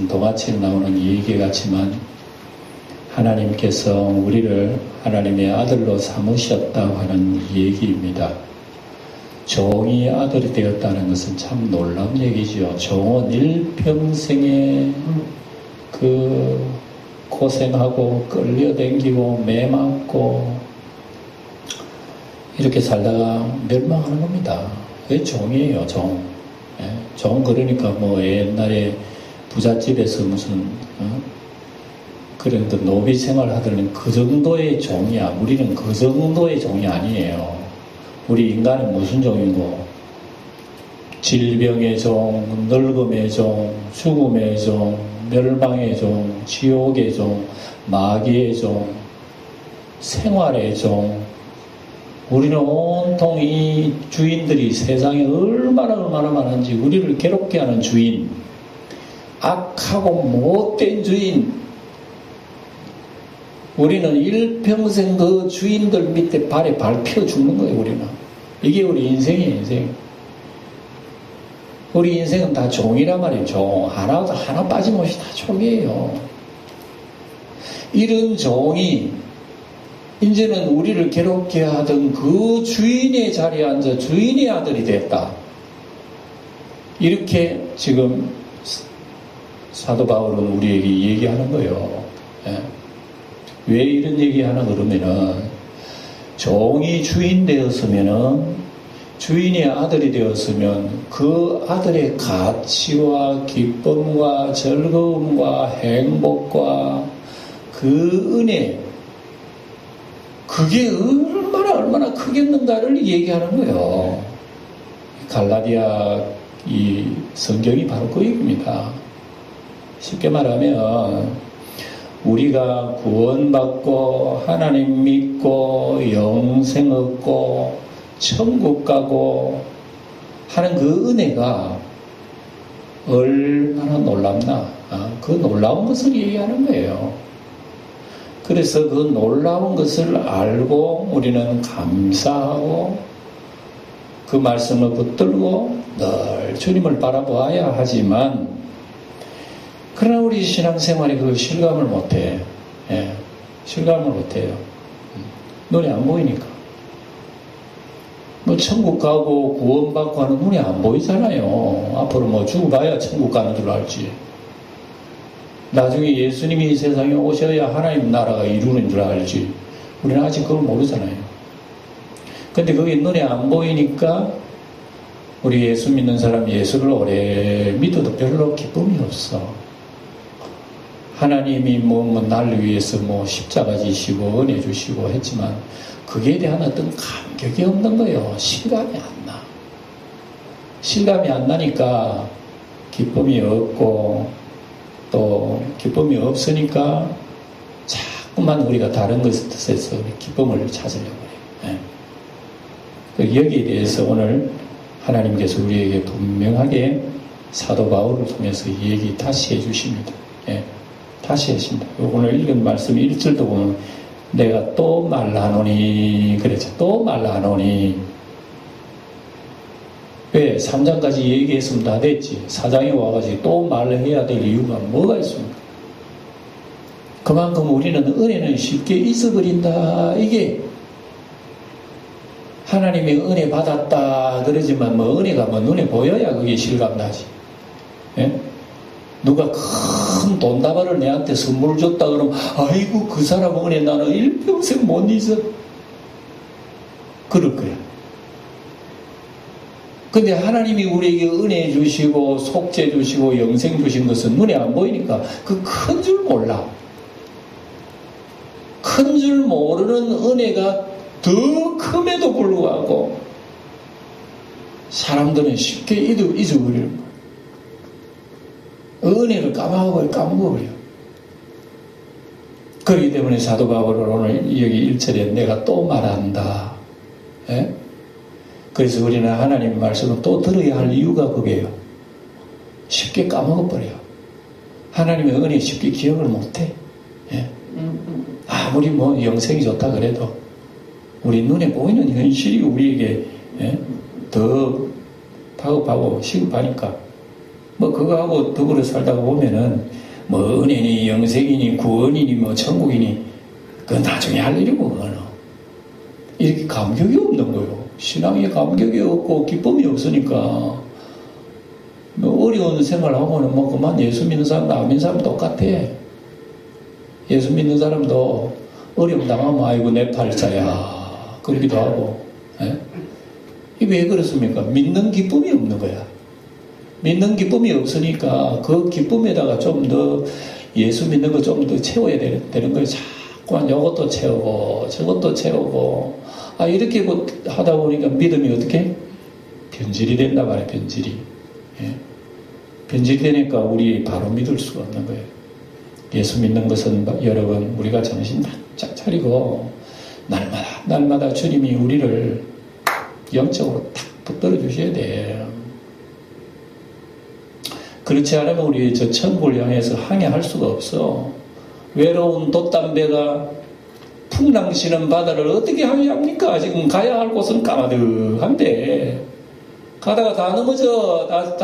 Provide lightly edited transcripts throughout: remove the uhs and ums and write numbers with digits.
무슨 동화책 나오는 얘기 같지만 하나님께서 우리를 하나님의 아들로 삼으셨다고 하는 얘기입니다. 종이 아들이 되었다는 것은 참 놀라운 얘기죠. 종은 일평생에 그 고생하고 끌려다니고 매맞고 이렇게 살다가 멸망하는 겁니다. 그게 종이에요, 종. 예? 종 그러니까 뭐 옛날에 부잣집에서 무슨 그런 노비 생활 하더니 그 정도의 종이야. 우리는 그 정도의 종이 아니에요. 우리 인간은 무슨 종이고? 질병의 종, 늙음의 종, 죽음의 종, 멸망의 종, 지옥의 종, 마귀의 종, 생활의 종. 우리는 온통 이 주인들이 세상에 얼마나 많은지 우리를 괴롭게 하는 주인, 악하고 못된 주인, 우리는 일평생 그 주인들 밑에 발에 밟혀 죽는 거예요. 우리는 이게 우리 인생이에요. 인생. 우리 인생은 다 종이란 말이에요. 종 하나 빠짐없이 다 종이에요. 이런 종이 이제는 우리를 괴롭게 하던 그 주인의 자리에 앉아 주인의 아들이 됐다. 이렇게 지금 사도 바울은 우리에게 얘기하는 거예요. 예. 왜 이런 얘기하나 그러면은 종이 주인 되었으면은 주인의 아들이 되었으면 그 아들의 가치와 기쁨과 즐거움과 행복과 그 은혜 그게 얼마나 크겠는가를 얘기하는 거예요. 갈라디아 이 성경이 바로 그 얘기입니다. 쉽게 말하면 우리가 구원받고 하나님 믿고 영생 얻고 천국 가고 하는 그 은혜가 얼마나 놀랍나. 그 놀라운 것을 얘기하는 거예요. 그래서 그 놀라운 것을 알고 우리는 감사하고 그 말씀을 붙들고 늘 주님을 바라보아야 하지만 그러나 우리 신앙생활에 그 실감을 못해. 예, 실감을 못해요. 눈에 안 보이니까. 뭐 천국 가고 구원받고 하는 눈에 안 보이잖아요. 앞으로 뭐 죽어봐야 천국 가는 줄 알지. 나중에 예수님이 이 세상에 오셔야 하나님 나라가 이루는 줄 알지. 우리는 아직 그걸 모르잖아요. 근데 그게 눈에 안 보이니까 우리 예수 믿는 사람 예수를 오래 믿어도 별로 기쁨이 없어. 하나님이 나를 위해서 십자가 지시고 은혜 주시고 했지만 그에 대한 어떤 감격이 없는 거예요. 실감이 안 나. 실감이 안 나니까 기쁨이 없고 또 기쁨이 없으니까 자꾸만 우리가 다른 것에서 기쁨을 찾으려고 해요. 네. 여기에 대해서 오늘 하나님께서 우리에게 분명하게 사도 바울을 통해서 얘기 다시 해주십니다. 네. 다시 하십니다. 오늘 읽은 말씀 1절도 보면 내가 또 말하노니 그랬죠. 또 말하노니 왜 3장까지 얘기했으면 다 됐지. 4장에 와가지고 또 말을 해야 될 이유가 뭐가 있습니까? 그만큼 우리는 은혜는 쉽게 잊어버린다. 이게 하나님의 은혜 받았다 그러지만 은혜가 눈에 보여야 그게 실감나지. 예? 누가 큰 돈다발을 내한테 선물 줬다 그러면 아이고 그 사람 은혜 나는 일평생 못 잊어. 그럴 거야. 근데 하나님이 우리에게 은혜 주시고 속죄 주시고 영생 주신 것은 눈에 안 보이니까 그 큰 줄 몰라. 큰 줄 모르는 은혜가 더 큼에도 불구하고 사람들은 쉽게 잊어버리는 거야. 은혜를 까먹어버려. 그렇기 때문에 사도 바울은 오늘 여기 1절에 내가 또 말한다. 예? 그래서 우리는 하나님 말씀을 또 들어야 할 이유가 그게요. 쉽게 까먹어버려. 하나님의 은혜 쉽게 기억을 못해. 예? 아무리 영생이 좋다 그래도 우리 눈에 보이는 현실이 우리에게 더 다급하고 시급하니까 뭐 그거하고 더불어 살다가 보면은 뭐 은혜니 영생이니 구원이니 뭐 천국이니 그건 나중에 할 일이고 그거는 이렇게 감격이 없는 거예요. 신앙에 감격이 없고 기쁨이 없으니까 뭐 어려운 생활하고는 뭐 그만 예수 믿는 사람 안 믿는 사람 똑같아. 예수 믿는 사람도 어려움 당하면 아이고 내 팔자야 그러기도 하고. 예? 이게 왜 그렇습니까? 믿는 기쁨이 없는 거야. 믿는 기쁨이 없으니까 그 기쁨에다가 좀 더 예수 믿는 거 좀 더 채워야 되는 거예요. 자꾸만 이것도 채우고 저것도 채우고 이렇게 하다 보니까 믿음이 어떻게? 변질이 된단 말이에요. 변질이. 예? 변질이 되니까 우리 바로 믿을 수가 없는 거예요. 예수 믿는 것은 여러분 우리가 정신 바짝 차리고 날마다 주님이 우리를 영적으로 탁 붙들어 주셔야 돼요. 그렇지 않으면 우리 저 천국을 향해서 항해할 수가 없어. 외로운 돛담배가 풍랑치는 바다를 어떻게 항해합니까? 지금 가야 할 곳은 까마득한데 가다가 다 넘어져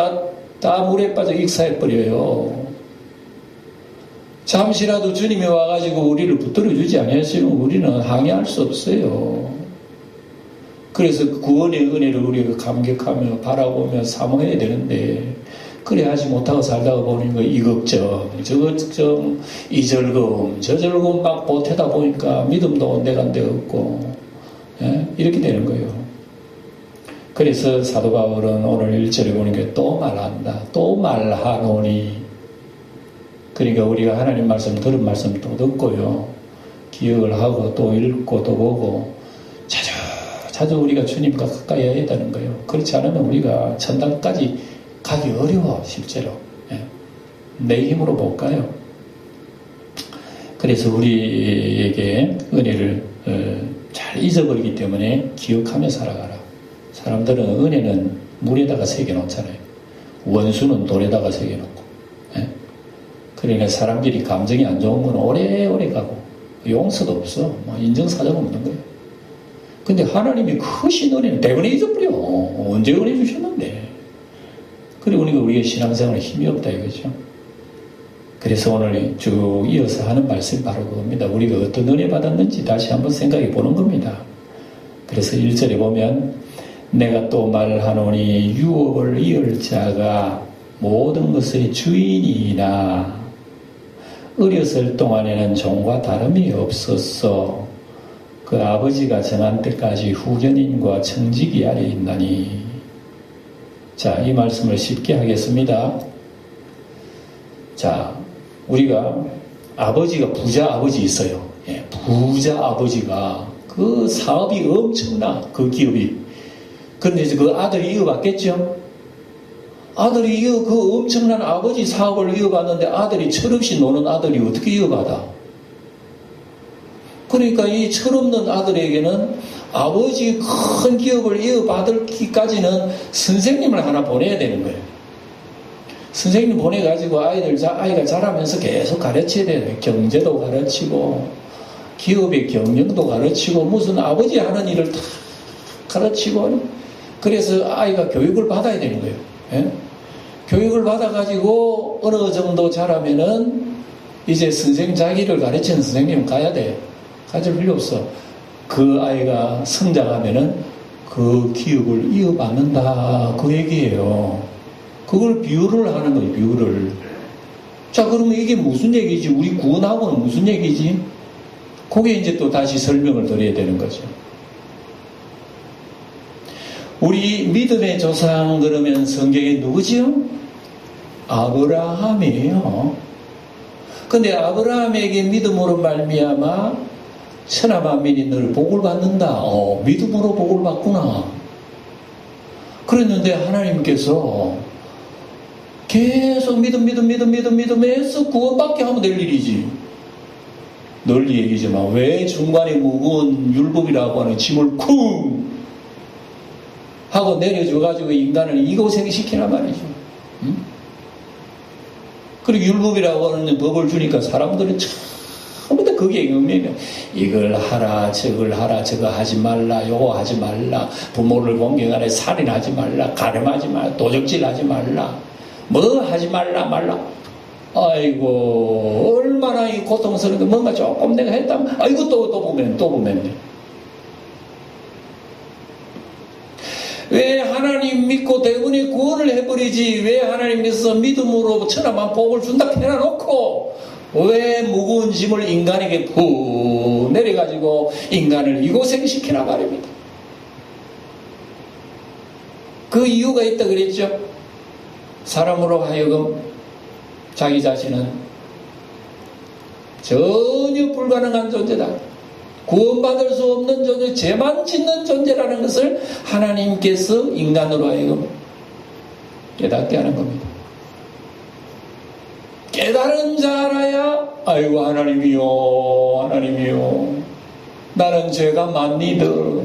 다 물에 빠져 익사해버려요. 잠시라도 주님이 와가지고 우리를 붙들어 주지 않으시면 우리는 항해할 수 없어요. 그래서 구원의 은혜를 우리가 감격하며 바라보며 사모해야 되는데 그래 하지 못하고 살다가 보니까 이 걱정 저 걱정 이 즐거움 저 즐거움 막 보태다 보니까 믿음도 온데간데 없고 이렇게 되는 거예요. 그래서 사도 바울은 오늘 1절에 보니까 또 말한다. 또 말하노니 그러니까 우리가 하나님 말씀 들은 말씀 또 듣고요. 기억을 하고 또 읽고 또 보고 자주 우리가 주님과 가까이 해야 되는 거예요. 그렇지 않으면 우리가 천당까지 가기 어려워 실제로. 내 힘으로 못 가요. 그래서 우리에게 은혜를 잘 잊어버리기 때문에 기억하며 살아가라. 사람들은 은혜는 물에다가 새겨놓잖아요. 원수는 돌에다가 새겨놓고. 그러니까 사람들이 감정이 안 좋은 건 오래오래 가고 용서도 없어. 인정사정 없는 거예요. 근데 하나님이 크신 은혜는 대번에 잊어버려. 언제 은혜 주셨는데. 그리고 우리가 신앙생활에 힘이 없다 이거죠. 그래서 오늘 쭉 이어서 하는 말씀이 바로 그겁니다. 우리가 어떤 은혜 받았는지 다시 한번 생각해 보는 겁니다. 그래서 1절에 보면 내가 또 말하노니 유업을 이을 자가 모든 것의 주인이나 어렸을 동안에는 종과 다름이 없었어. 그 아버지가 정한 때까지 후견인과 청지기 아래 있나니. 자, 이 말씀을 쉽게 하겠습니다. 자, 우리가 아버지가 부자 아버지 있어요. 부자 아버지가 그 사업이 엄청나. 그 기업이. 그런데 이제 그 아들이 이어받겠죠? 아들이 그 엄청난 아버지 사업을 이어받는데 아들이 철없이 노는 아들이 어떻게 이어받아? 그러니까 이 철없는 아들에게는 아버지 큰 기업을 이어받을기까지는 선생님을 하나 보내야 되는 거예요. 선생님 보내가지고 아이가 자라면서 계속 가르쳐야 돼요. 경제도 가르치고 기업의 경영도 가르치고 무슨 아버지 하는 일을 다 가르치고 그래서 아이가 교육을 받아야 되는 거예요. 교육을 받아가지고 어느 정도 자라면은 이제 선생 자기를 가르치는 선생님 가야 돼. 가질 필요 없어. 그 아이가 성장하면은 그 기업을 이어받는다. 그 얘기예요. 그걸 비유를 하는 거예요. 비유를. 자, 그러면 이게 무슨 얘기지? 우리 구원하고는 무슨 얘기지? 그게 이제 또 다시 설명을 드려야 되는 거죠. 우리 믿음의 조상 그러면 성경에 누구지요? 아브라함이에요. 근데 아브라함에게 믿음으로 말미암아 천하만민이 늘 복을 받는다. 믿음으로 복을 받구나. 그랬는데 하나님께서 계속 믿음해서 구원받게 하면 될 일이지. 널리 얘기지만 왜 중간에 무거운 율법이라고 하는 짐을 쿵 하고 내려줘가지고 인간을 이고생시키란 말이죠. 응? 그리고 율법이라고 하는 법을 주니까 사람들은 전부 다 거기에 의미가 이걸 하라 저걸 하라 저거 하지 말라 요거 하지 말라 부모를 공경하라 살인하지 말라 가늠하지 말라 도적질하지 말라 뭐 하지 말라. 아이고, 얼마나 이 고통스러운데 뭔가 조금 내가 했다면, 아이고, 또 보면. 왜 하나님 믿고 대부분이 구원을 해버리지? 왜 하나님께서 믿음으로 천하만 복을 준다 해놔놓고, 왜 무거운 짐을 인간에게 푹 내려가지고 인간을 이고생시키나 말입니다. 그 이유가 있다 그랬죠. 사람으로 하여금 자기 자신은 전혀 불가능한 존재다. 구원받을 수 없는 존재, 죄만 짓는 존재라는 것을 하나님께서 인간으로 하여금 깨닫게 하는 겁니다. 깨달은 자라야 아이고 하나님이요 나는 죄가 많니들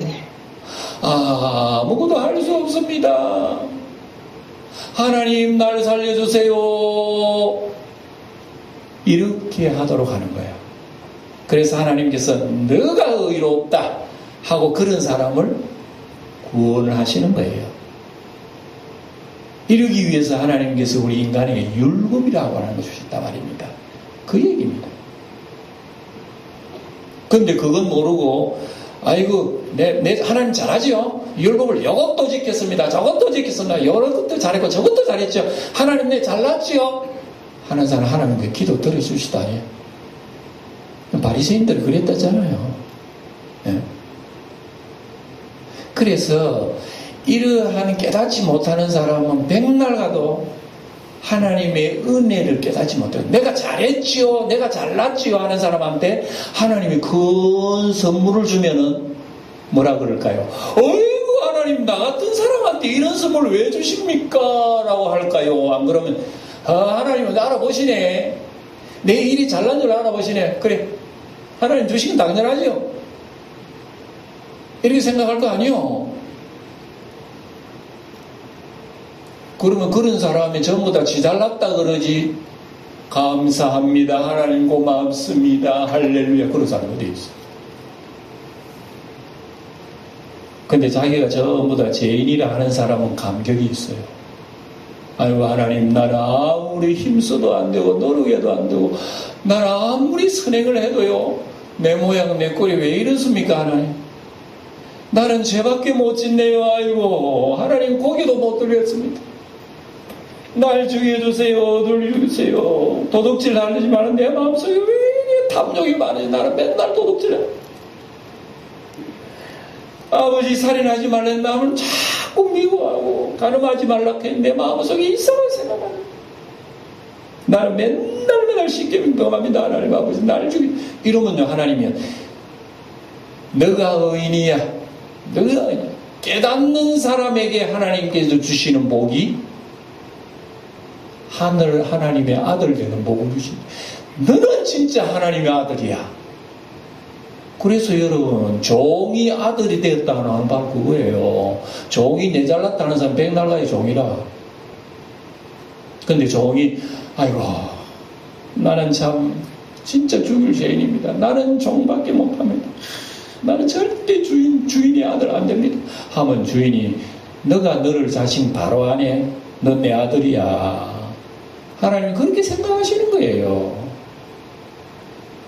아무것도 할 수 없습니다. 하나님 날 살려주세요. 이렇게 하도록 하는 거예요. 그래서 하나님께서 너가 의롭다 하고 그런 사람을 구원을 하시는 거예요. 이러기 위해서 하나님께서 우리 인간에게 율법이라고 하는 것을 주셨단 말입니다. 그 얘기입니다. 근데 그건 모르고 아이고 내 하나님 잘하지요. 율법을 이것도 지켰습니다. 저것도 지켰습니다. 이것도 잘했고 저것도 잘했죠. 하나님 내 잘났지요. 하는 사람 하나님께 기도 들어주시다니. 바리새인들이 그랬다잖아요. 네. 그래서 이러한 깨닫지 못하는 사람은 백날 가도 하나님의 은혜를 깨닫지 못해요. 내가 잘했지요, 내가 잘났지요 하는 사람한테 하나님이 큰 선물을 주면은 뭐라 그럴까요? 어이구 하나님 나 같은 사람한테 이런 선물을 왜 주십니까? 라고 할까요? 안 그러면 하나님은 알아보시네. 내 일이 잘난 줄 알아보시네. 그래 하나님 주시긴 당연하죠. 이렇게 생각할 거 아니요. 그러면 그런 사람이 전부 다 지 잘났다 그러지. 감사합니다. 하나님 고맙습니다. 할렐루야. 그런 사람이 어디 있어. 근데 자기가 전부 다 죄인이라 하는 사람은 감격이 있어요. 아이고 하나님 나는 아무리 힘써도 안 되고 노력해도 안 되고 나는 아무리 선행을 해도요 내 모양 내 꼴이 왜 이렇습니까 하나님. 나는 죄밖에 못 짓네요. 아이고 하나님 고기도 못 드렸습니다. 날 죽여주세요. 돌려주세요. 도둑질 하지 마는 내 마음속에 왜 이렇게 탐욕이 많은지 나는 맨날 도둑질해. 아버지 살인하지 말라는 마음을 자꾸 미워하고 가늠하지 말라 했는데 내 마음속에 이상한 생각을 나는 맨날 쉽게 민감합니다. 하나님 아버지 나를 죽여. 이러면요 하나님이요 너가 의인이야. 너가 의인이야. 깨닫는 사람에게 하나님께서 주시는 복이 하늘 하나님의 아들 되는 복을 주십니다. 너는 진짜 하나님의 아들이야. 그래서 여러분 종이 아들이 되었다는 건 바로 그거예요. 종이 내 잘났다는 사람 백날라의 종이라. 근데 종이 아이고 나는 참 진짜 죽을 죄인입니다. 나는 종밖에 못합니다. 나는 절대 주인의 아들 안 됩니다. 하면 주인이 너가 너를 자신 바로 안에 넌 내 아들이야. 하나님은 그렇게 생각하시는 거예요.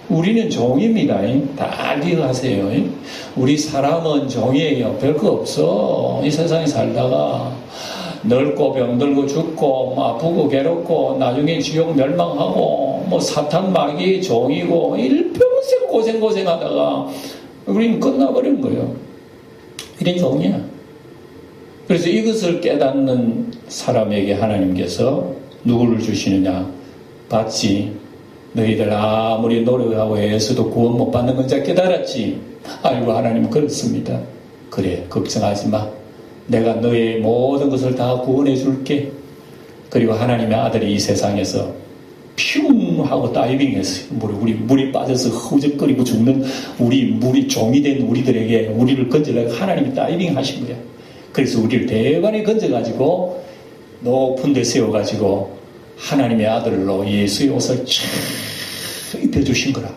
우리는 종입니다. 다 기억하세요. 우리 사람은 종이에요. 별거 없어. 이 세상에 살다가 늙고 병들고 죽고 아프고 괴롭고 나중에 지옥 멸망하고 뭐 사탄 마귀의 종이고 일평생 고생하다가 우리는 끝나버리는 거예요. 이런 종이야. 그래서 이것을 깨닫는 사람에게 하나님께서 누구를 주시느냐? 봤지? 너희들 아무리 노력하고 애써도 구원 못 받는 건 잘 깨달았지? 아이고 하나님 그렇습니다. 그래 걱정하지 마. 내가 너의 모든 것을 다 구원해 줄게. 그리고 하나님의 아들이 이 세상에서 퓨 하고 다이빙했어요. 물이 빠져서 허우적거리고 죽는 물이 종이 된 우리들에게 우리를 건지려고 하나님이 다이빙 하신 거야. 그래서 우리를 대관에 건져가지고 높은 데 세워가지고 하나님의 아들로 예수의 옷을 쫙 입혀주신 거라.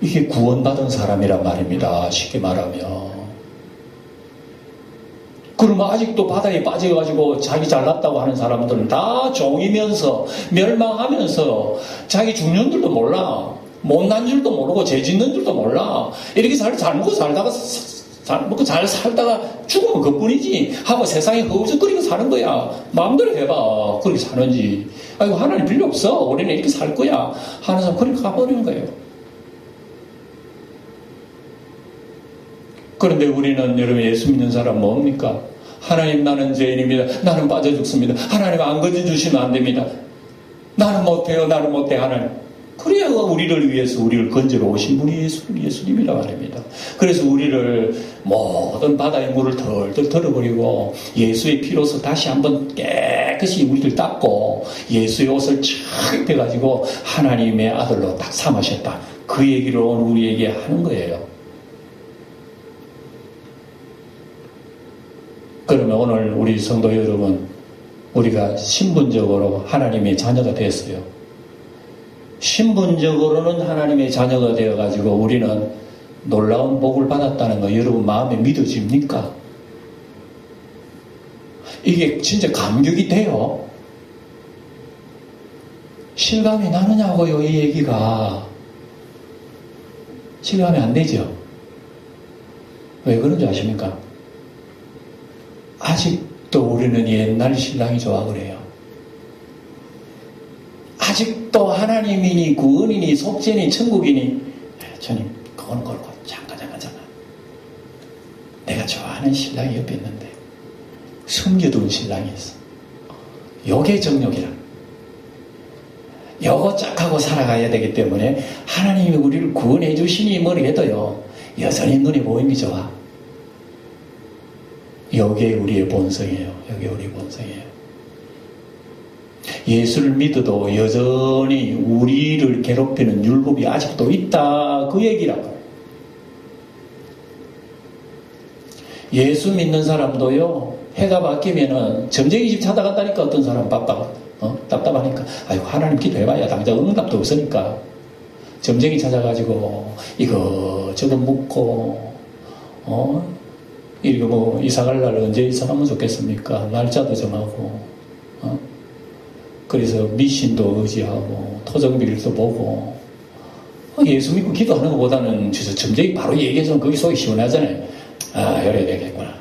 이게 구원받은 사람이란 말입니다. 쉽게 말하면 그러면 아직도 바다에 빠져가지고 자기 잘났다고 하는 사람들은 다 종이면서 멸망하면서 자기 죽는 줄도 몰라. 못난 줄도 모르고 죄 짓는 줄도 몰라. 이렇게 잘 먹고 살다가 잘 살다가 죽으면 그뿐이지 하고 세상에 허우적거리고 사는 거야. 마음대로 해봐. 그렇게 사는지. 아이고 하나님 필요 없어. 우리는 이렇게 살 거야 하는 사람 그렇게 가버리는 거예요. 그런데 우리는 여러분 예수 믿는 사람 뭡니까? 하나님 나는 죄인입니다. 나는 빠져 죽습니다. 하나님 안 건져주시면 안 됩니다. 나는 못해요. 나는 못해 하나님. 그래야 우리를 위해서 우리를 건져러 오신 분이 예수님이라 말입니다. 그래서 우리를 모든 바다의 물을 덜덜 털어버리고 예수의 피로서 다시 한번 깨끗이 우리를 닦고 예수의 옷을 착 입혀가지고 하나님의 아들로 딱 삼으셨다. 그 얘기를 오늘 우리에게 하는 거예요. 그러면 오늘 우리 성도 여러분, 우리가 신분적으로 하나님의 자녀가 됐어요. 신분적으로는 하나님의 자녀가 되어가지고 우리는 놀라운 복을 받았다는 거 여러분 마음에 믿어집니까? 이게 진짜 감격이 돼요. 실감이 나느냐고요, 이 얘기가. 실감이 안 되죠? 왜 그런지 아십니까? 아직도 우리는 옛날 신랑이 좋아 그래요. 아직도 하나님이니 구원이니 속죄니 천국이니 주님 그건 그렇고 잠깐 내가 좋아하는 신랑이 옆에 있는데 숨겨둔 신랑이 있어. 요게 정욕이라. 요거 짝하고 살아가야 되기 때문에 하나님이 우리를 구원해 주시니 뭘 해도요 여전히 눈에 보이는 게 좋아. 요게 우리의 본성이에요. 요게 우리의 본성이에요. 예수를 믿어도 여전히 우리를 괴롭히는 율법이 아직도 있다. 그 얘기라고. 예수 믿는 사람도요, 해가 바뀌면은 점쟁이 집 찾아간다니까. 어떤 사람 답답하니까. 아이고, 하나님 기도해봐야 당장 응답도 없으니까. 점쟁이 찾아가지고, 이거 묻고, 이거 뭐, 이사갈 날 언제 이사가면 좋겠습니까? 날짜도 정하고, 그래서 미신도 의지하고, 토정비일도 보고, 예수 믿고 기도하는 것보다는 진짜 점쟁이 바로 얘기해주면 거기 속이 시원하잖아요. 아, 이래야 되겠구나.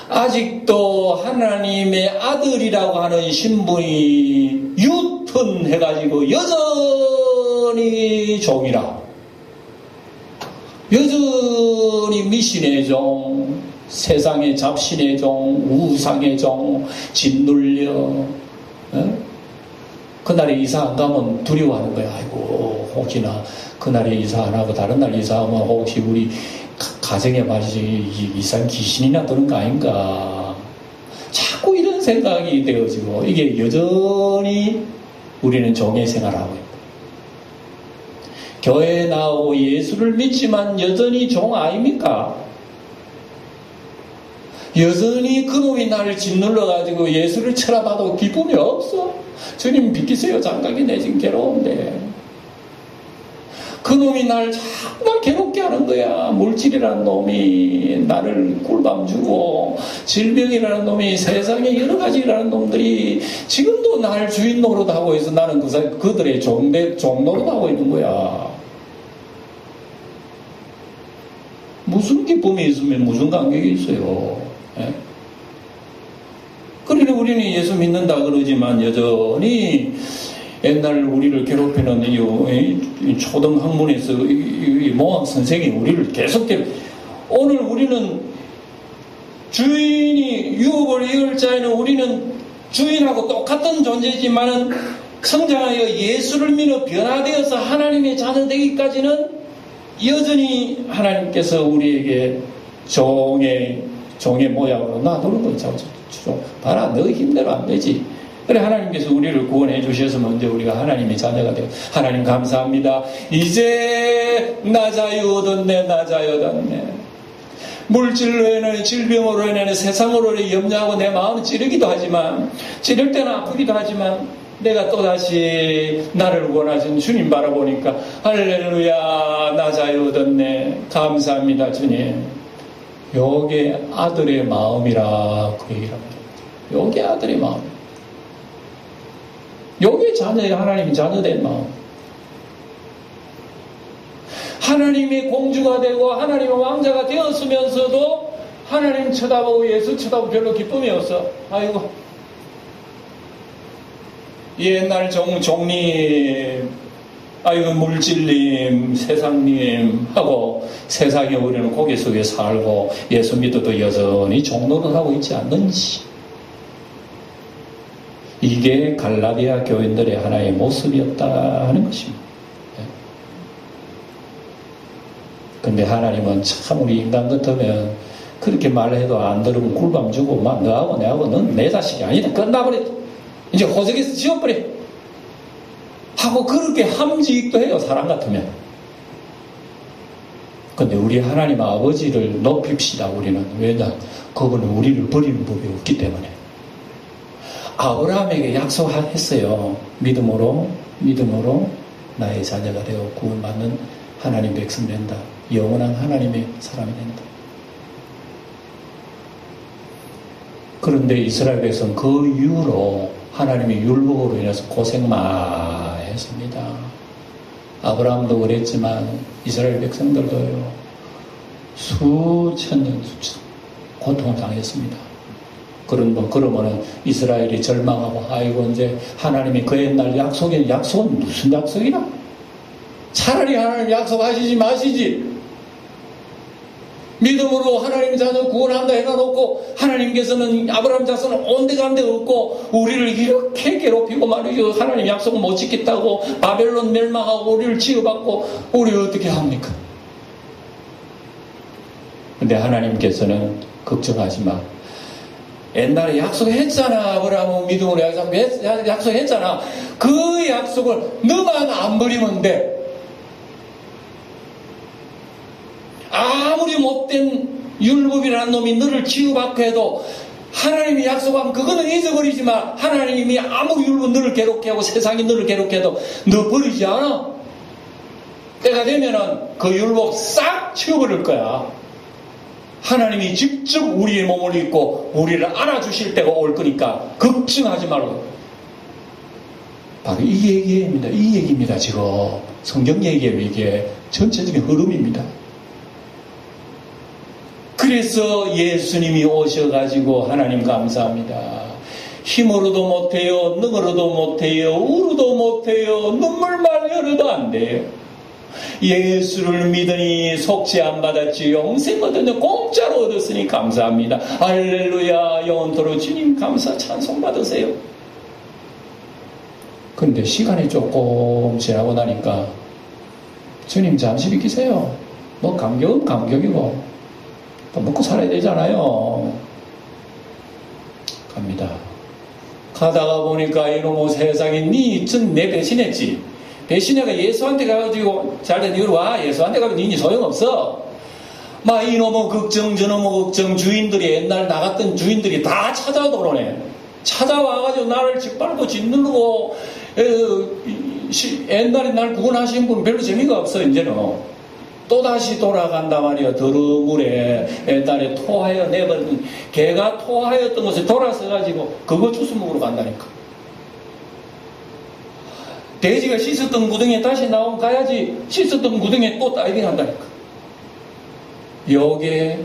아직도 하나님의 아들이라고 하는 신분이 유턴해가지고 여전히 종이라. 여전히 미신의 종, 세상의 잡신의 종, 우상의 종, 짓눌려. 그날에 이사 안 가면 두려워하는 거야. 아이고, 혹시나 그날에 이사 안 하고 다른 날 이사하면 혹시 우리 가정에 말이지 이상 귀신이나 드는 거 아닌가. 자꾸 이런 생각이 되어지고 이게 여전히 우리는 종의 생활하고 있다. 교회에 나오고 예수를 믿지만 여전히 종 아닙니까? 여전히 그놈이 나를 짓눌러가지고 예수를 쳐다봐도 기쁨이 없어. 주님 비키세요. 장각이 내 지금 괴로운데. 그놈이 나를 정말 괴롭게 하는 거야. 물질이라는 놈이 나를 꿀밤 주고, 질병이라는 놈이 세상에 여러 가지라는 놈들이 지금도 나를 주인 노릇하고 있어. 나는 그들의 종 노릇하고 있는 거야. 무슨 기쁨이 있으면 무슨 감격이 있어요. 예? 그러니 우리는 예수 믿는다 그러지만 여전히 옛날 우리를 괴롭히는 이 초등 학문에서 이 모학 선생이 우리를 계속 오늘 우리는 주인이 유업을 이을 자에는 우리는 주인하고 똑같은 존재지만은 성장하여 예수를 믿어 변화되어서 하나님의 자녀 되기까지는 여전히 하나님께서 우리에게 종의 모양으로 놔두는 거죠. 봐라, 너 힘대로 안 되지. 그래, 하나님께서 우리를 구원해 주셔서 먼저 우리가 하나님의 자녀가 되고, 하나님 감사합니다. 이제 나 자유 얻었네. 물질로 인해, 질병으로 인해, 세상으로 인해 염려하고 내 마음은 찌르기도 하지만, 찌를 때는 아프기도 하지만, 내가 또다시 나를 원하신 주님 바라보니까 할렐루야, 나 자유 얻었네. 감사합니다, 주님. 요게 아들의 마음이라 그 얘기를 합니다. 요게 아들의 마음. 요게 하나님이 자녀된 마음. 하나님이 공주가 되고 하나님의 왕자가 되었으면서도 하나님 쳐다보고 예수 쳐다보고 별로 기쁨이 없어. 아이고, 옛날 종님, 아이고 물질님, 세상님 하고 세상에 우리는 고개 속에 살고 예수 믿어도 여전히 종노릇 하고 있지 않는지. 이게 갈라디아 교인들의 하나의 모습이었다 하는 것입니다. 근데 하나님은 참 우리 인간 같으면 그렇게 말해도 안 들으면 굴밤 주고 막 너하고 내하고 넌 내 자식이 아니다. 끝나버려. 이제 호적에서 지워버려. 하고 그렇게 함지익도 해요. 사람 같으면. 근데 우리 하나님 아버지를 높입시다. 우리는. 왜냐? 그분은 우리를 버리는 법이 없기 때문에. 아브라함에게 약속했어요. 믿음으로 나의 자녀가 되어 구원받는 하나님 백성 된다. 영원한 하나님의 사람이 된다. 그런데 이스라엘 백성 그 이후로 하나님의 율법으로 인해서 고생 많이 했습니다. 아브라함도 그랬지만 이스라엘 백성들도요. 수천 년 고통을 당했습니다. 그러면은 이스라엘이 절망하고 아이고 이제 하나님이 그 옛날 약속은 무슨 약속이나? 차라리 하나님 약속하시지 마시지. 믿음으로 하나님 자녀 구원한다 해놔놓고 하나님께서는 아브라함 자손은 온데간데 없고 우리를 이렇게 괴롭히고 말이죠. 하나님 약속은 못 지켰다고 바벨론 멸망하고 우리를 치유받고 우리 어떻게 합니까? 근데 하나님께서는 걱정하지 마. 옛날에 약속했잖아. 아브라함은 믿음으로 약속했잖아. 그 약속을 너만 안 버리면 돼. 아무리 못된 율법이라는 놈이 너를 치유받고 해도 하나님이 약속하면 그거는 잊어버리지만 하나님이 아무리 율법 너를 괴롭게 하고 세상이 너를 괴롭게 해도 너 버리지 않아. 때가 되면은 그 율법 싹 치워버릴 거야. 하나님이 직접 우리의 몸을 입고 우리를 안아주실 때가 올 거니까 걱정하지 말고. 바로 이 얘기입니다. 지금 성경 얘기예요. 이게 전체적인 흐름입니다. 그래서 예수님이 오셔가지고 하나님 감사합니다. 힘으로도 못해요. 능으로도 못해요. 우로도 못해요. 눈물만 흘려도 안 돼요. 예수를 믿으니 속죄 안 받았지 영생 얻었냐 공짜로 얻었으니 감사합니다. 할렐루야. 영원토록 주님 감사 찬송 받으세요. 근데 시간이 조금 지나고 나니까 주님 잠시 비키세요. 뭐 감격은 감격이고 또 먹고 살아야 되잖아요. 갑니다. 가다가 보니까 이놈의 세상에 내 배신했지. 배신해가 예수한테 가가지고 잘된 이유로 와. 예수한테 가면 니니 소용없어. 막 이놈의 걱정 저놈의 걱정 주인들이 옛날 나갔던 주인들이 다 찾아오네. 찾아와가지고 나를 짓밟고 짓누르고 옛날에 날 구원하신 분 별로 재미가 없어. 이제는 또다시 돌아간다 말이야. 더러운 물에 옛날에 토하여 내버린 개가 토하였던 것을 돌아서가지고 그거 주스 먹으러 간다니까. 돼지가 씻었던 구덩이에 다시 나오면 가야지 씻었던 구덩이에 또 다이빙 한다니까. 요게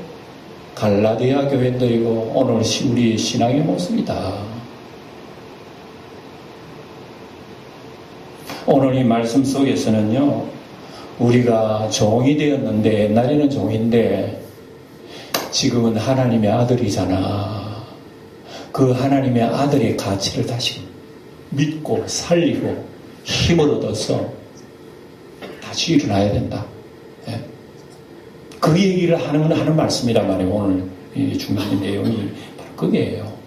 갈라디아 교회들이고 오늘 우리 신앙의 모습이다. 오늘 이 말씀 속에서는요. 우리가 종이 되었는데 옛날에는 종인데 지금은 하나님의 아들이잖아. 그 하나님의 아들의 가치를 다시 믿고 살리고 힘을 얻어서 다시 일어나야 된다. 예. 그 얘기를 하는 말씀이란 말이에요. 오늘 이 중심 내용이 바로 그게예요.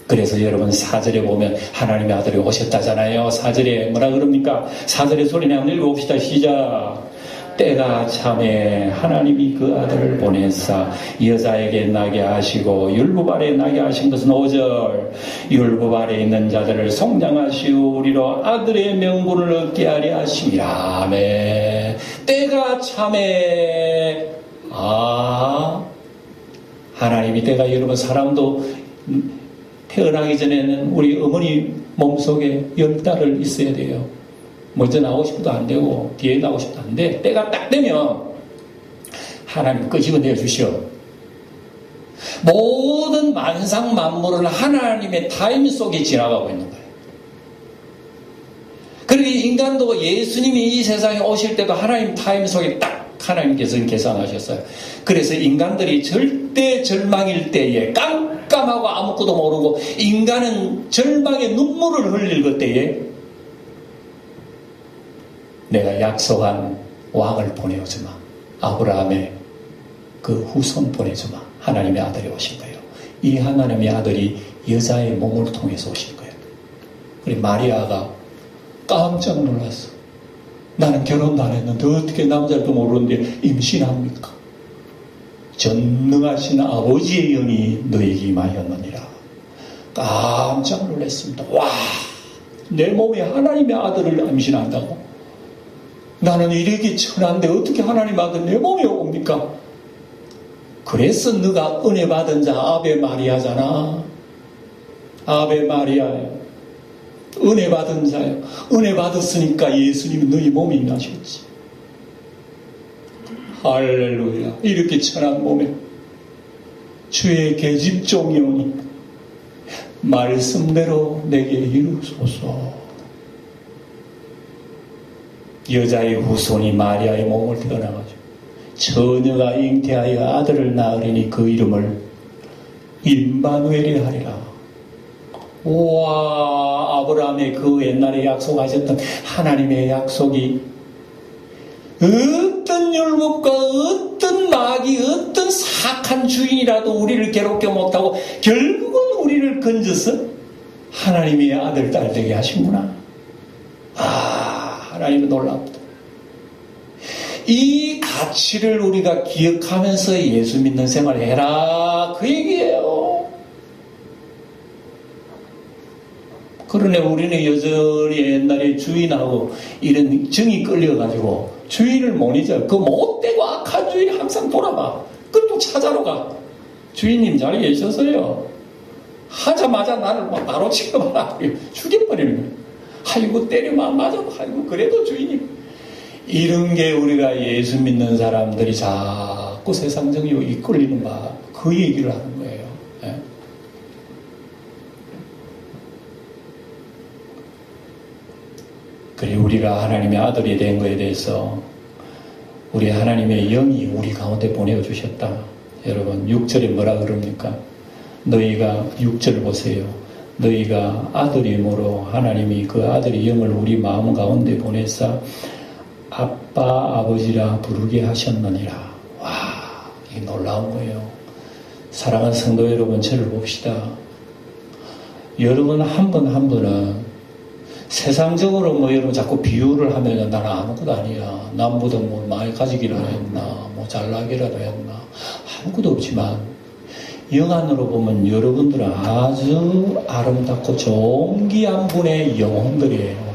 그래서 여러분 4절에 보면 하나님의 아들이 오셨다잖아요. 4절에 뭐라 그럽니까? 4절의 소리나 한번 읽어봅시다. 시작. 때가 참에 하나님이 그 아들을 보내사 여자에게 나게 하시고 율법 아래 나게 하신 것은 5절 율법 아래 있는 자들을 속량하시고 우리로 아들의 명분을 얻게 하려 하심이라. 아멘. 때가 참에 하나님이 때가 여러분 사람도 태어나기 전에는 우리 어머니 몸속에 10달을 있어야 돼요. 먼저 나오고 싶어도 안 되고 뒤에 나오고 싶어도 안 돼. 때가 딱 되면 하나님 끄집어내 주시오. 모든 만상 만물은 하나님의 타임 속에 지나가고 있는 거예요. 그리고 인간도 예수님이 이 세상에 오실 때도 하나님 타임 속에 딱 하나님께서 계산하셨어요. 그래서 인간들이 절대 절망일 때에 깜깜하고 아무것도 모르고 인간은 절망의 눈물을 흘릴 그때에 내가 약속한 왕을 보내주마. 아브라함의 그 후손 보내주마. 하나님의 아들이 오신 거예요. 이 하나님의 아들이 여자의 몸을 통해서 오신 거예요. 우리 마리아가 깜짝 놀랐어. 나는 결혼도 안 했는데 어떻게 남자도 모르는데 임신합니까? 전능하신 아버지의 영이 너에게 임하였느니라. 깜짝 놀랐습니다. 와, 내 몸에 하나님의 아들을 임신한다고? 나는 이렇게 천한데 어떻게 하나님 아들 내 몸에 옵니까? 그래서 너가 은혜 받은 자 아베 마리아잖아. 아베 마리아예요. 은혜 받은 자예요. 은혜 받았으니까 예수님이 너희 몸에 임하셨지. 할렐루야. 이렇게 천한 몸에 주의 계집종이 오니 말씀대로 내게 이루소서. 여자의 후손이 마리아의 몸을 태어나가지고 처녀가 잉태하여 아들을 낳으리니 그 이름을 임마누엘이 하리라. 우와, 아브라함의 그 옛날에 약속하셨던 하나님의 약속이 어떤 율법과 어떤 마귀, 어떤 사악한 주인이라도 우리를 괴롭게 못하고 결국은 우리를 건져서 하나님의 아들, 딸 되게 하신구나. 하나님은 놀랍다. 이 가치를 우리가 기억하면서 예수 믿는 생활을 해라. 그 얘기예요. 그러네 우리는 여전히 옛날에 주인하고 이런 정이 끌려가지고 주인을 못 잊어. 그 못되고 악한 주인 항상 돌아봐. 그또 찾아러 가. 주인님 자리에 계셔서요. 하자마자 나를 막 바로 치고봐라. 죽여버리는 거예요. 아이고 때리면 맞아. 아이고 그래도 주인님. 이런 게 우리가 예수 믿는 사람들이 자꾸 세상적으로 이끌리는 바 그 얘기를 하는 거예요. 예? 그래 우리가 하나님의 아들이 된 것에 대해서 우리 하나님의 영이 우리 가운데 보내주셨다. 여러분 6절에 뭐라 그럽니까? 너희가 6절 보세요. 너희가 아들임으로 하나님이 그 아들의 영을 우리 마음 가운데 보내사 아빠 아버지라 부르게 하셨느니라. 와, 이게 놀라운 거예요. 사랑하는 성도 여러분, 저를 봅시다. 여러분 한 분 한 분은 세상적으로 뭐 여러분 자꾸 비유를 하면 나는 아무것도 아니야. 남보다 뭐 많이 가지기라도 했나, 뭐 잘나기라도 했나, 아무것도 없지만 영안으로 보면 여러분들은 아주 아름답고 존귀한 분의 영혼들이에요.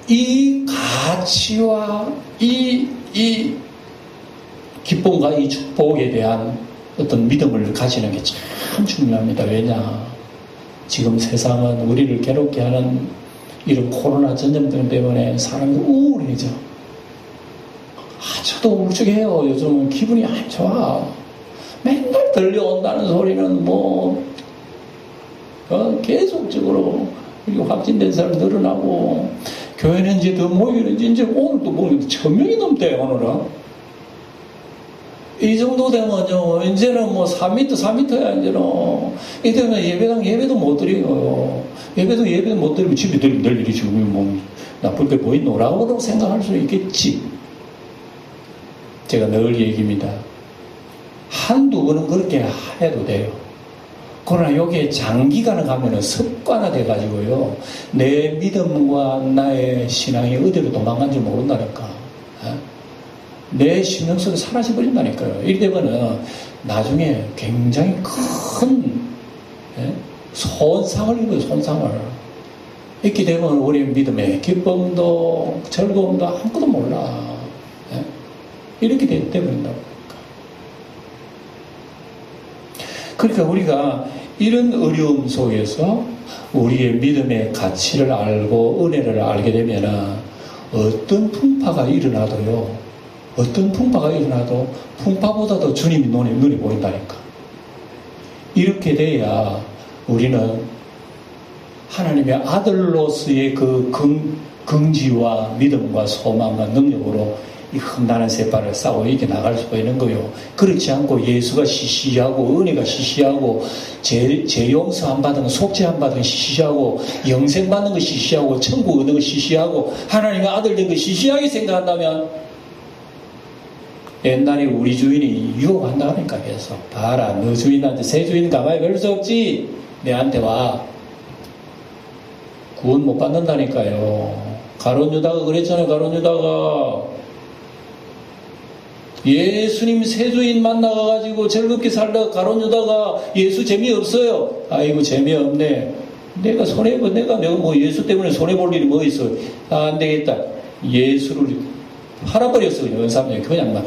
이 가치와 이 기쁨과 이 축복에 대한 어떤 믿음을 가지는 게 참 중요합니다. 왜냐? 지금 세상은 우리를 괴롭게 하는 이런 코로나 전염병 때문에 사람이 우울해져. 저도 우울해요. 요즘은 기분이 안 좋아. 맨날 들려온다는 소리는 계속적으로 확진된 사람 늘어나고 교회는 이제 더 모이는지 이제 오늘도 모이는데 1000명이 넘대요. 오늘은. 이 정도 되면요, 이제는 4m야, 이제는. 이때는 예배도 못 드려요. 예배도 못 드리면 집에 늘 일이 지금 나쁠 게 보이노라고 생각할 수 있겠지. 제가 늘 얘기입니다. 한두 번은 그렇게 해도 돼요. 그러나 여기에 장기간을 가면은 습관화돼가지고요, 내 믿음과 나의 신앙이 어디로 도망간 줄 모른다니까. 내 신경 속에 사라져버린다니까요. 이러면은 나중에 굉장히 큰 손상을 입어요, 손상을. 이렇게 되면 우리 믿음의 기쁨도 즐거움도 아무것도 몰라. 이렇게 돼버린다고. 그러니까 우리가 이런 어려움 속에서 우리의 믿음의 가치를 알고 은혜를 알게 되면 어떤 풍파가 일어나도요, 어떤 풍파가 일어나도 풍파보다도 주님이 눈에 보인다니까. 이렇게 돼야 우리는 하나님의 아들로서의 그 긍지와 믿음과 소망과 능력으로 이 험난한 세파를 싸워 이겨나갈 수가 있는 거요. 그렇지 않고 예수가 시시하고 은혜가 시시하고 제 용서 안 받은 거, 속죄 안 받은 거 시시하고 영생 받는 거 시시하고 천국 얻는 거 시시하고 하나님의 아들 된 거 시시하게 생각한다면 옛날에 우리 주인이 유혹한다니까. 계속 봐라, 너 주인한테 새 주인 가만히 별 수 없지, 내한테 와. 구원 못 받는다니까요. 가룟 유다가 그랬잖아요. 가룟 유다가 예수님 새 주인 만나가지고 즐겁게 살다가 가룟 유다가 예수 재미없어요. 아이고 재미없네. 내가 뭐 예수 때문에 손해볼 일이 뭐 있어. 안 되겠다. 예수를 팔아버렸어. 그냥 은삼십. 그냥 막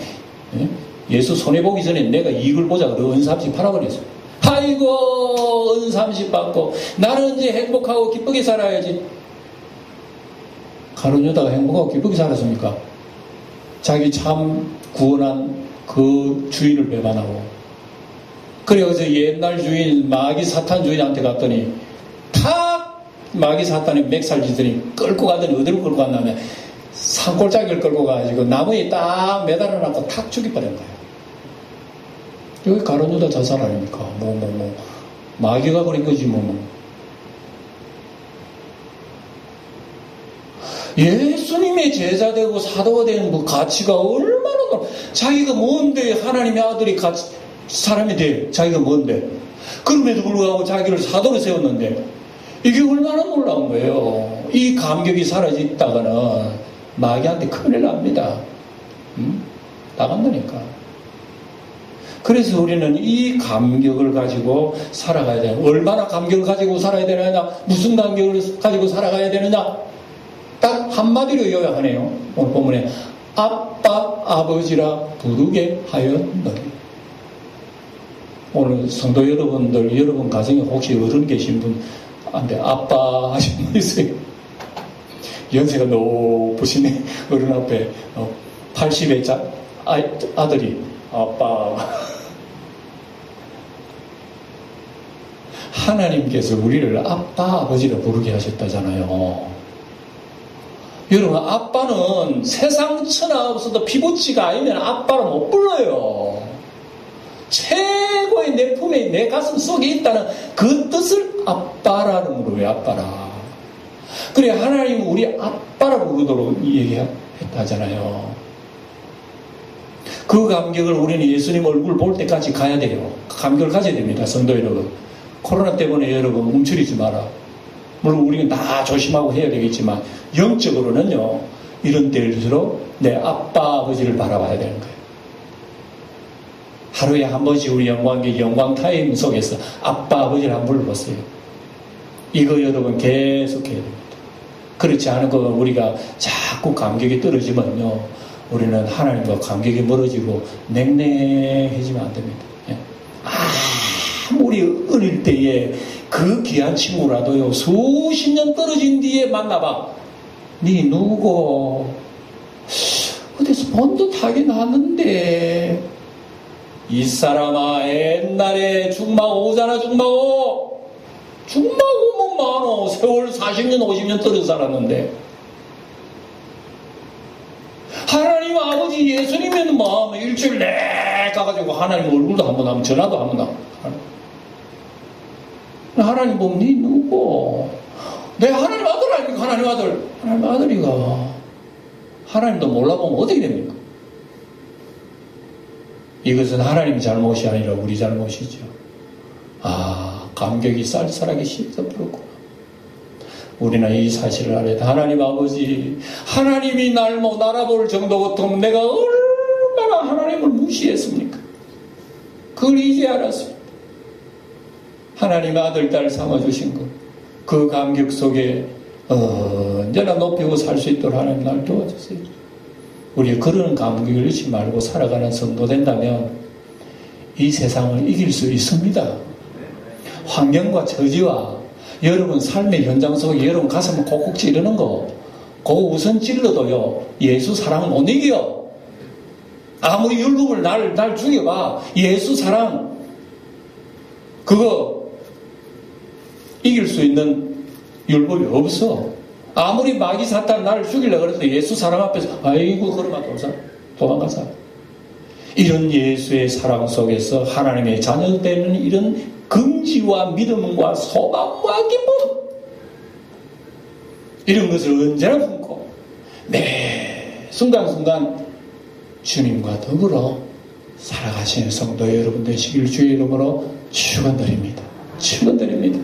예수 손해보기 전에 내가 이익을 보자. 그러고 은삼십 팔아버렸어. 아이고 은삼십 받고 나는 이제 행복하고 기쁘게 살아야지. 가룟 유다가 행복하고 기쁘게 살았습니까? 자기 참 구원한 그 주인을 배반하고, 그래서 옛날 주인 마귀 사탄 주인한테 갔더니 탁 마귀 사탄이 맥살지더니 끌고 가더니 어디로 끌고 갔냐면 산골짜기를 끌고 가가지고 나무에 딱 매달아 놨고 탁 죽여버린 거예요. 여기 가룟 유다 저 사람입니까? 마귀가 그린 거지 예수님의 제자 되고 사도가 되는 그 가치가 얼마나 자기가 뭔데 하나님의 아들이 사람이 돼. 자기가 뭔데. 그럼에도 불구하고 자기를 사도로 세웠는데 이게 얼마나 놀라운 거예요. 이 감격이 사라졌다가는 마귀한테 큰일 납니다. 나간다니까. 그래서 우리는 이 감격을 가지고 살아가야 돼요. 얼마나 감격을 가지고 살아야 되느냐, 무슨 감격을 가지고 살아가야 되느냐, 딱 한마디로 요약하네요. 오늘 본문에 아빠 아버지라 부르게 하였느니. 오늘 성도 여러분들, 여러분 가정에 혹시 어른 계신 분한테 아빠 하신 분 있어요? 연세가 높으시네. 어른 앞에 80의 아들이 아빠. 하나님께서 우리를 아빠 아버지라 부르게 하셨다잖아요. 여러분, 아빠는 세상 천하 없어도 피부치가 아니면 아빠를 못 불러요. 최고의 내 품에 내 가슴 속에 있다는 그 뜻을 아빠라는 거예요. 아빠라. 그래, 하나님은 우리 아빠라 부르도록 얘기했다잖아요. 그 감격을 우리는 예수님 얼굴 볼 때까지 가야 돼요. 감격을 가져야 됩니다. 성도 여러분. 코로나 때문에 여러분 움츠리지 마라. 물론 우리는 다 조심하고 해야 되겠지만 영적으로는요, 이런 때일수록 내 아빠 아버지를 바라봐야 되는 거예요. 하루에 한 번씩 우리 영광 타임 속에서 아빠 아버지를 한번 불러보세요. 이거 여러분 계속 해야 됩니다. 그렇지 않은 거 우리가 자꾸 감격이 떨어지면요, 우리는 하나님과 감격이 멀어지고 냉랭해지면 안 됩니다. 아무리 어릴 때에 그 귀한 친구라도요, 수십 년 떨어진 뒤에 만나봐. 니 누구? 어디서 본 듯하긴 하는데. 이 사람아, 옛날에 중마고 오잖아. 중마고 뭐 많어. 세월 40년 50년 떨어져 살았는데. 하나님 아버지 예수님은 뭐 일주일 내 가가지고 하나님 얼굴도 한번 하면 전화도 한번 하면 하나님 보면 니 누구? 내 하나님 아들 아닙니까? 하나님 아들. 하나님 아들이가 하나님도 몰라보면 어떻게 됩니까? 이것은 하나님 잘못이 아니라 우리 잘못이죠. 감격이 쌀쌀하게 식어버렸구나. 우리는 이 사실을 알아야 돼. 하나님 아버지, 하나님이 날 못 알아볼 정도 같으면 내가 얼마나 하나님을 무시했습니까? 그걸 이제 알았습니다. 하나님 아들, 딸 삼아주신 것, 그 감격 속에 언제나 높이고 살 수 있도록 하나님 날 도와주세요. 우리 그런 감격을 잃지 말고 살아가는 성도 된다면 이 세상을 이길 수 있습니다. 환경과 처지와 여러분 삶의 현장 속에 여러분 가슴을 콕콕 찌르는 거, 그거 우선 찔러도요, 예수 사랑은 못 이겨. 아무리 율법을 날 죽여봐. 예수 사랑, 그거 이길 수 있는 율법이 없어. 아무리 마귀 사탄 날 죽이려고 해도 예수 사랑 앞에서, 아이고, 그러면 도망가자. 이런 예수의 사랑 속에서 하나님의 자녀되는 이런 긍지와 믿음과 소망과 기쁨, 이런 것을 언제나 품고 매 순간순간 주님과 더불어 살아가시는 성도 여러분 되시길 주의 이름으로 축원드립니다. 축원드립니다.